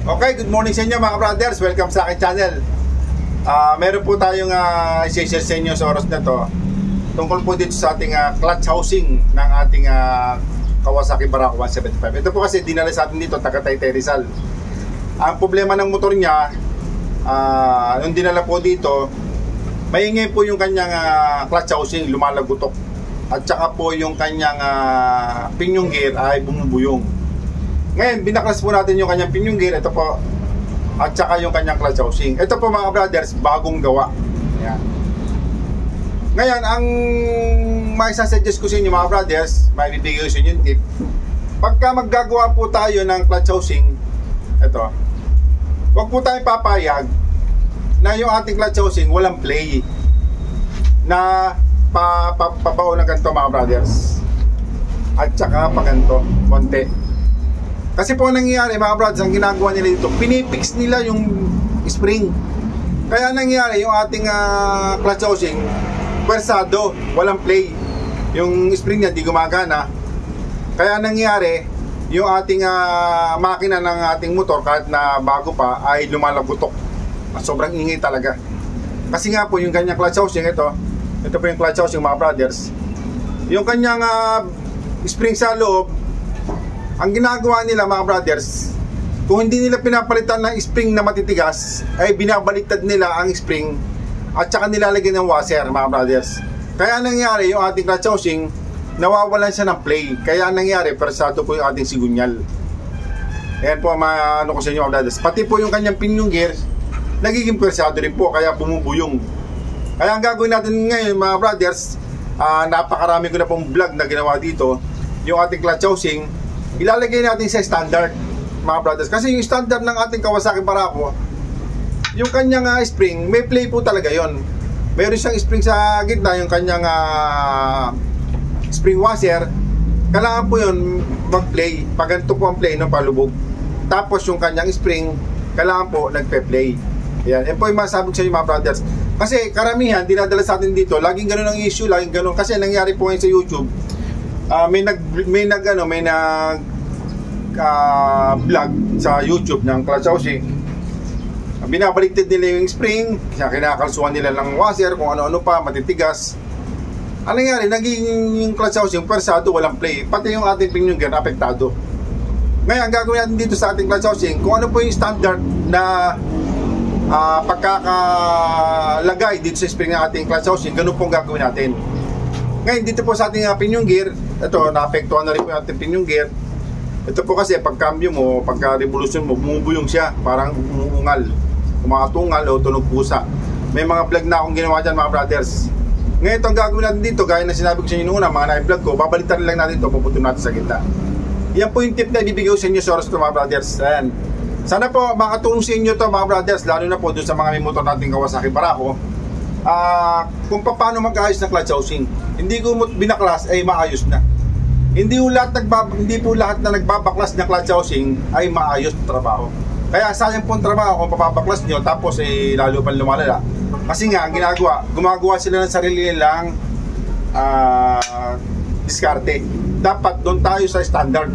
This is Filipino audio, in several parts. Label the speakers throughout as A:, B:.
A: Okay, good morning sa inyo mga brothers. Welcome sa aking channel. Meron po tayong i-share sa inyo sa oras na to tungkol po dito sa ating clutch housing ng ating Kawasaki Barako 175. Ito po kasi dinala sa atin dito, taga Taytay Rizal. Ang problema ng motor niya, nung dinala po dito, maingay po yung kanyang clutch housing, lumalagutok. At saka po yung kanyang pinion gear ay bumubuyong. Ngayon, binaklas po natin yung kanyang pinion gear. Ito po. At saka yung kanyang clutch housing. Ito po mga brothers, bagong gawa. Ayan. Ngayon, ang maisasuggest ko sa inyo mga brothers, may bibigay ko sa inyo yung tip. Pagka maggagawa po tayo ng clutch housing, ito, huwag po tayong papayag na yung ating clutch housing walang play na papao ng ganito mga brothers. At saka pa ganito, konti. Kasi po nangyayari mga brothers, ang ginagawa nila dito, pinipix nila yung spring. Kaya nangyayari yung ating clutch housing, pwersado, walang play. Yung spring niya di gumagana. Kaya nangyayari yung ating makina ng ating motor, kahit na bago pa, ay lumalagutok. Sobrang ingay talaga. Kasi nga po yung kanyang clutch housing, ito po yung clutch housing mga brothers. Yung kanyang spring sa loob, ang ginagawa nila mga brothers, kung hindi nila pinapalitan ng spring na matitigas, ay binabaliktad nila ang spring at saka nilalagyan ng washer mga brothers. Kaya nangyari yung ating clutch housing, nawawalan siya ng play. Kaya nangyari, persado po yung ating sigunyal. Ayan po ano ko sa inyo mga brothers. Pati po yung kanyang pinion gear, nagiging persado rin po, kaya bumubuyong. Kaya ang gagawin natin ngayon mga brothers, napakarami ko na pong vlog na ginawa dito. Yung ating clutch housing, ilalagay natin sa standard mga brothers. Kasi yung standard ng ating Kawasaki Barako, yung kanyang spring, may play po talaga yon. Meron siyang spring sa gitna, yung kanyang spring washer. Kailangan po yun mag-play. Pag ganito po ang play, no, palubog. Tapos yung kanyang spring, kailangan po nagpe-play. Yan po yung masasabi ko sa inyo mga brothers. Kasi karamihan, dinadala sa atin dito, laging ganun ang issue, laging ganun. Kasi nangyari po ngayon sa YouTube, may nag vlog sa YouTube ng clutch housing. Binabaliktad nila yung spring, kinakalsuhan nila ng washer, kung ano-ano pa, matitigas. Ano nangyari? Naging yung clutch housing persado, walang play. Pati yung ating pinion gear apektado. Ngayon, ang gagawin natin dito sa ating clutch housing, kung ano po yung standard na pagkakalagay dito sa spring ng ating clutch housing, ganun pong gagawin natin. Ngayon, dito po sa ating pinion gear, ito, naapektuhan na rin po yung ating pinion gear. Ito po kasi, pag cambio mo, pagka revolution mo, bumubuyong siya, parang umuungal, umatungal o tunog pusa. May mga vlog na akong ginawa dyan mga brothers. Ngayon, ito ang gagawin natin dito, gaya na sinabi ko sa inyo noon, mga na-vlog ko, babalitan lang natin ito, puputin natin sa gitna. Yan po yung tip na ibibigay ko sa inyo sa oras ito mga brothers. Ayan. Sana po makatulong sa inyo to mga brothers, lalo na po doon sa mga may motor nating Kawasaki Barako, kung paano mag-ayos ng clutch housing. Hindi ko binaklas ay maayos na. Hindi po lahat na nagbabaklas ng clutch housing ay maayos na trabaho. Kaya sayang po ang trabaho kung papabaklas nyo tapos lalo pa lumalala. Kasi nga ang gumagawa sila ng sarili nilang diskarte. Dapat doon tayo sa standard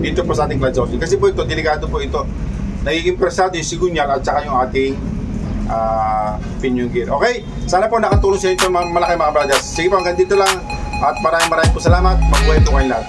A: dito po sa ating clutch housing. Kasi po ito, delikado po ito. Nagiging persado yung sigunyal at saka yung ating pinion gear. Okay? Sana po nakatulong sa inyo malaki mga brothers. Sige po, hanggang dito lang. At maraming po salamat. Magbuhay po kayong lahat.